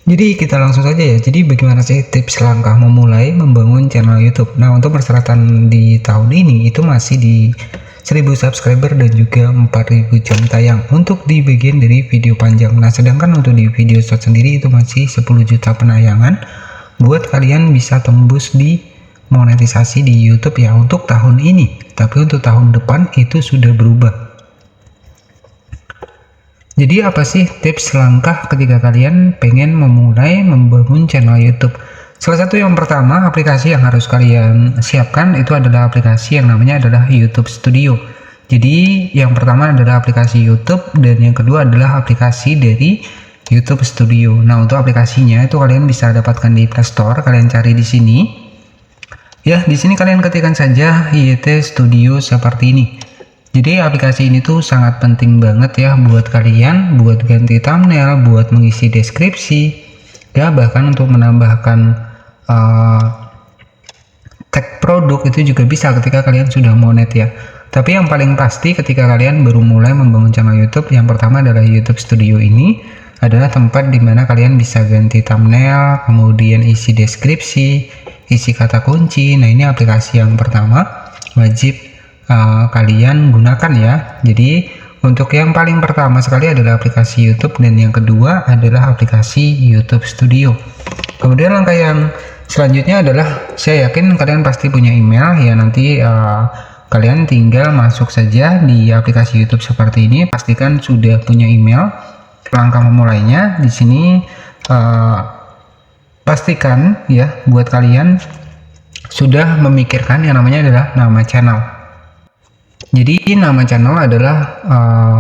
Jadi kita langsung saja ya. Jadi bagaimana sih tips langkah memulai membangun channel YouTube? Nah, untuk persyaratan di tahun ini itu masih di 1000 subscriber dan juga 4000 jam tayang untuk di bagian dari video panjang. Nah, sedangkan untuk di video short sendiri itu masih 10 juta penayangan buat kalian bisa tembus di monetisasi di YouTube ya untuk tahun ini. Tapi untuk tahun depan itu sudah berubah. Jadi apa sih tips langkah ketika kalian pengen memulai membangun channel YouTube? Salah satu yang pertama, aplikasi yang harus kalian siapkan itu adalah aplikasi yang namanya adalah YouTube Studio. Jadi yang pertama adalah aplikasi YouTube dan yang kedua adalah aplikasi dari YouTube Studio. Nah, untuk aplikasinya itu kalian bisa dapatkan di Play Store, kalian cari di sini. Ya, di sini kalian ketikkan saja YT Studio seperti ini. Jadi aplikasi ini tuh sangat penting banget ya buat kalian, buat ganti thumbnail, buat mengisi deskripsi, ya bahkan untuk menambahkan tag produk itu juga bisa ketika kalian sudah monet ya. Tapi yang paling pasti ketika kalian baru mulai membangun channel YouTube, yang pertama adalah YouTube Studio ini adalah tempat dimana kalian bisa ganti thumbnail, kemudian isi deskripsi, isi kata kunci. Nah, ini aplikasi yang pertama wajib kalian gunakan ya. Jadi untuk yang paling pertama sekali adalah aplikasi YouTube dan yang kedua adalah aplikasi YouTube Studio. Kemudian langkah yang selanjutnya adalah, saya yakin kalian pasti punya email ya, nanti kalian tinggal masuk saja di aplikasi YouTube seperti ini, pastikan sudah punya email. Langkah memulainya di sini pastikan ya buat kalian sudah memikirkan yang namanya adalah nama channel. Jadi nama channel adalah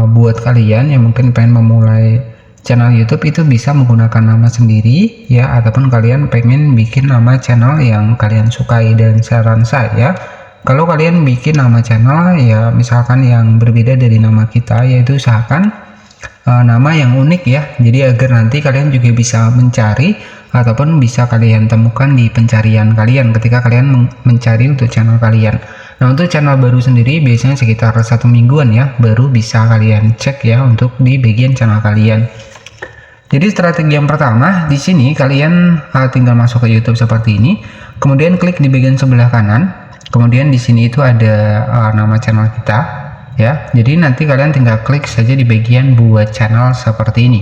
buat kalian yang mungkin pengen memulai channel YouTube itu bisa menggunakan nama sendiri ya, ataupun kalian pengen bikin nama channel yang kalian sukai. Dan saran saya, kalau kalian bikin nama channel ya misalkan yang berbeda dari nama kita, yaitu usahakan nama yang unik ya, jadi agar nanti kalian juga bisa mencari ataupun bisa kalian temukan di pencarian kalian ketika kalian mencari untuk channel kalian. Nah, untuk channel baru sendiri biasanya sekitar 1 mingguan ya baru bisa kalian cek ya untuk di bagian channel kalian. Jadi strategi yang pertama di sini kalian tinggal masuk ke YouTube seperti ini, kemudian klik di bagian sebelah kanan, kemudian di sini itu ada nama channel kita ya. Jadi nanti kalian tinggal klik saja di bagian buat channel seperti ini.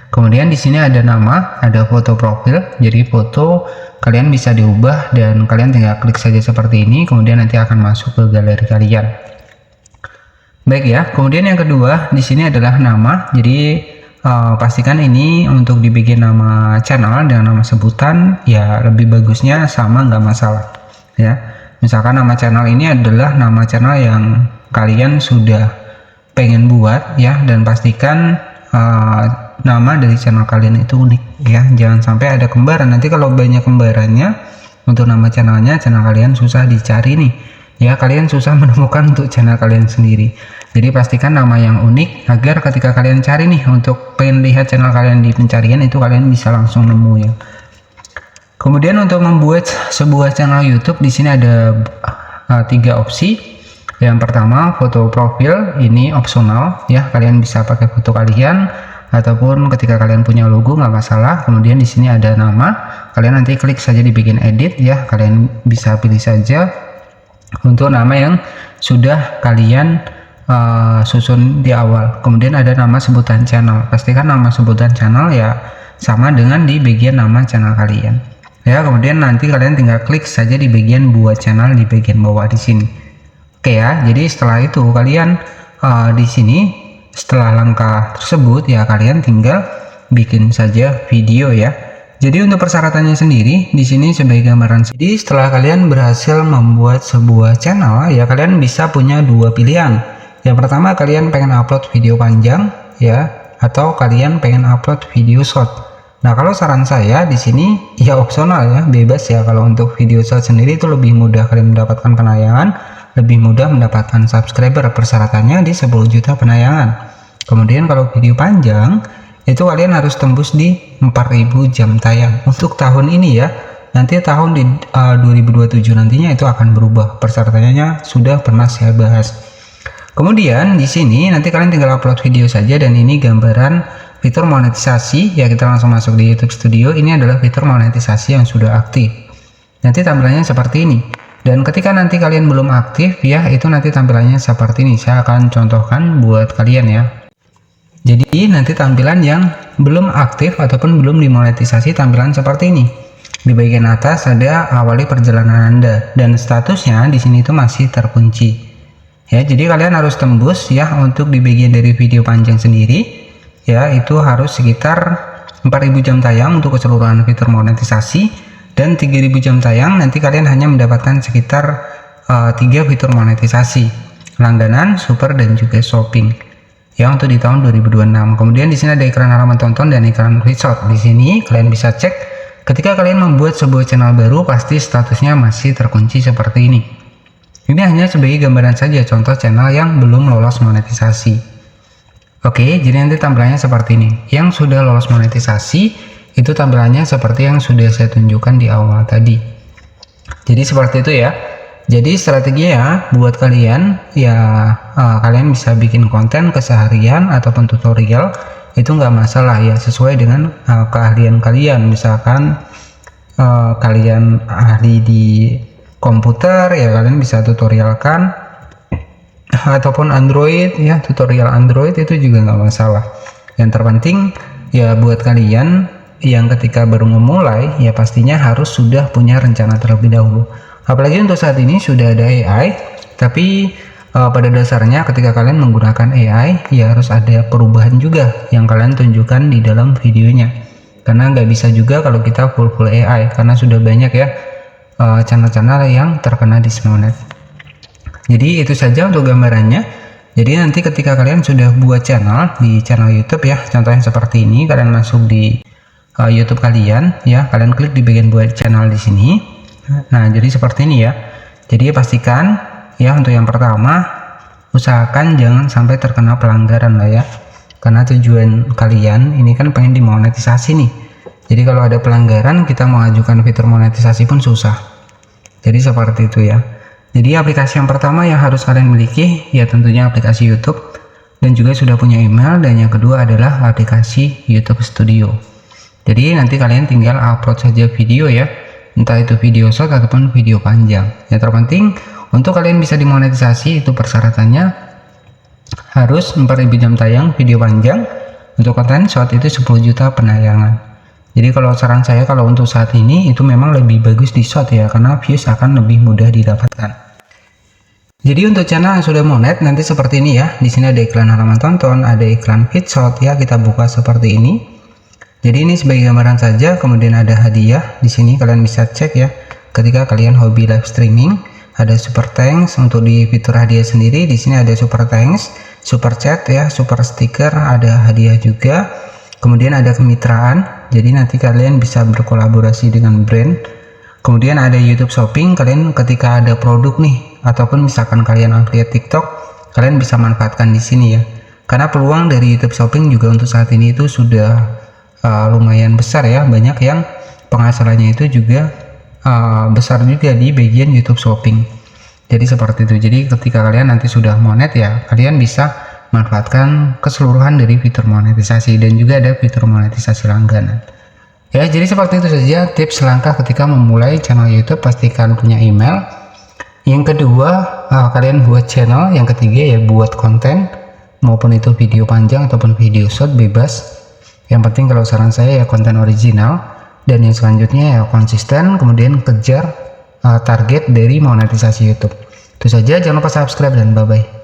Kemudian di sini ada nama, ada foto profil. Jadi foto kalian bisa diubah dan kalian tinggal klik saja seperti ini, kemudian nanti akan masuk ke galeri kalian. Baik ya. Kemudian yang kedua di sini adalah nama. Jadi pastikan ini untuk di bagian nama channel dengan nama sebutan ya lebih bagusnya sama, nggak masalah ya. Misalkan nama channel ini adalah nama channel yang kalian sudah pengen buat ya, dan pastikan nama dari channel kalian itu unik ya, jangan sampai ada kembaran. Nanti kalau banyak kembarannya untuk nama channelnya, channel kalian susah dicari nih ya, kalian susah menemukan untuk channel kalian sendiri. Jadi pastikan nama yang unik agar ketika kalian cari nih untuk pengen lihat channel kalian di pencarian itu kalian bisa langsung nemu ya. Kemudian untuk membuat sebuah channel YouTube di sini ada 3 opsi. Yang pertama, foto profil ini opsional ya, kalian bisa pakai foto kalian ataupun ketika kalian punya logo nggak masalah. Kemudian di sini ada nama, kalian nanti klik saja di bagian edit ya, kalian bisa pilih saja untuk nama yang sudah kalian susun di awal. Kemudian ada nama sebutan channel, pastikan nama sebutan channel ya sama dengan di bagian nama channel kalian ya. Kemudian nanti kalian tinggal klik saja di bagian buat channel di bagian bawah di sini. Oke ya, jadi setelah itu kalian di sini setelah langkah tersebut ya kalian tinggal bikin saja video ya. Jadi untuk persyaratannya sendiri di sini sebagai gambaran. Jadi setelah kalian berhasil membuat sebuah channel ya, kalian bisa punya 2 pilihan. Yang pertama, kalian pengen upload video panjang ya, atau kalian pengen upload video short. Nah, kalau saran saya di sini ya opsional ya, bebas ya. Kalau untuk video short sendiri itu lebih mudah kalian mendapatkan penayangan, lebih mudah mendapatkan subscriber. Persyaratannya di 10 juta penayangan. Kemudian kalau video panjang itu kalian harus tembus di 4000 jam tayang untuk tahun ini ya. Nanti tahun di 2027 nantinya itu akan berubah, persyaratannya sudah pernah saya bahas. Kemudian di sini nanti kalian tinggal upload video saja, dan ini gambaran fitur monetisasi, ya kita langsung masuk di YouTube Studio. Ini adalah fitur monetisasi yang sudah aktif. Nanti tampilannya seperti ini. Dan ketika nanti kalian belum aktif ya, itu nanti tampilannya seperti ini. Saya akan contohkan buat kalian ya. Jadi nanti tampilan yang belum aktif ataupun belum dimonetisasi tampilan seperti ini. Di bagian atas ada awali perjalanan Anda dan statusnya di sini itu masih terkunci. Ya, jadi kalian harus tembus ya untuk di bagian dari video panjang sendiri ya, itu harus sekitar 4000 jam tayang untuk keseluruhan fitur monetisasi. Dan 3000 jam tayang nanti kalian hanya mendapatkan sekitar 3 fitur monetisasi, langganan, super, dan juga shopping ya untuk di tahun 2026. Kemudian di sini ada iklan halaman tonton dan iklan resort. Di sini kalian bisa cek ketika kalian membuat sebuah channel baru pasti statusnya masih terkunci seperti ini. Ini hanya sebagai gambaran saja contoh channel yang belum lolos monetisasi. Oke, jadi nanti tampilannya seperti ini. Yang sudah lolos monetisasi itu tampilannya seperti yang sudah saya tunjukkan di awal tadi. Jadi seperti itu ya. Jadi strateginya buat kalian ya, kalian bisa bikin konten keseharian ataupun tutorial itu nggak masalah ya, sesuai dengan keahlian kalian. Misalkan kalian ahli di komputer ya, kalian bisa tutorialkan, ataupun Android ya, tutorial Android itu juga nggak masalah. Yang terpenting ya buat kalian yang ketika baru memulai ya pastinya harus sudah punya rencana terlebih dahulu. Apalagi untuk saat ini sudah ada AI, tapi pada dasarnya ketika kalian menggunakan AI ya harus ada perubahan juga yang kalian tunjukkan di dalam videonya, karena nggak bisa juga kalau kita full AI, karena sudah banyak ya channel-channel yang terkena dismonet. Jadi itu saja untuk gambarannya. Jadi nanti ketika kalian sudah buat channel di channel YouTube ya, contohnya seperti ini, kalian masuk di YouTube kalian ya, kalian klik di bagian buat channel di sini. Nah, jadi seperti ini ya. Jadi pastikan ya, untuk yang pertama usahakan jangan sampai terkena pelanggaran lah ya, karena tujuan kalian ini kan pengen dimonetisasi nih. Jadi kalau ada pelanggaran kita mengajukan fitur monetisasi pun susah. Jadi seperti itu ya. Jadi aplikasi yang pertama yang harus kalian miliki ya tentunya aplikasi YouTube dan juga sudah punya email, dan yang kedua adalah aplikasi YouTube Studio. Jadi nanti kalian tinggal upload saja video ya, entah itu video short ataupun video panjang. Yang terpenting untuk kalian bisa dimonetisasi itu persyaratannya harus 4000 jam tayang video panjang, untuk konten short itu 10 juta penayangan. Jadi kalau saran saya kalau untuk saat ini itu memang lebih bagus di short ya, karena views akan lebih mudah didapatkan. Jadi untuk channel yang sudah monet nanti seperti ini ya. Di sini ada iklan halaman tonton, ada iklan feed short ya, kita buka seperti ini. Jadi ini sebagai gambaran saja, kemudian ada hadiah. Di sini kalian bisa cek ya, ketika kalian hobi live streaming, ada super thanks untuk di fitur hadiah sendiri. Di sini ada super thanks, super chat ya, super sticker, ada hadiah juga. Kemudian ada kemitraan, jadi nanti kalian bisa berkolaborasi dengan brand. Kemudian ada YouTube Shopping, kalian ketika ada produk nih, ataupun misalkan kalian affiliate TikTok, kalian bisa manfaatkan di sini ya. Karena peluang dari YouTube Shopping juga untuk saat ini itu sudah lumayan besar ya, banyak yang penghasilannya itu juga besar juga di bagian YouTube Shopping. Jadi seperti itu. Jadi ketika kalian nanti sudah monet ya, kalian bisa manfaatkan keseluruhan dari fitur monetisasi, dan juga ada fitur monetisasi langganan. Ya, jadi seperti itu saja tips langkah ketika memulai channel YouTube. Pastikan punya email. Yang kedua, kalian buat channel. Yang ketiga ya buat konten, maupun itu video panjang ataupun video short, bebas. Yang penting kalau saran saya ya konten original, dan yang selanjutnya ya konsisten, kemudian kejar target dari monetisasi YouTube. Itu saja, jangan lupa subscribe dan bye bye.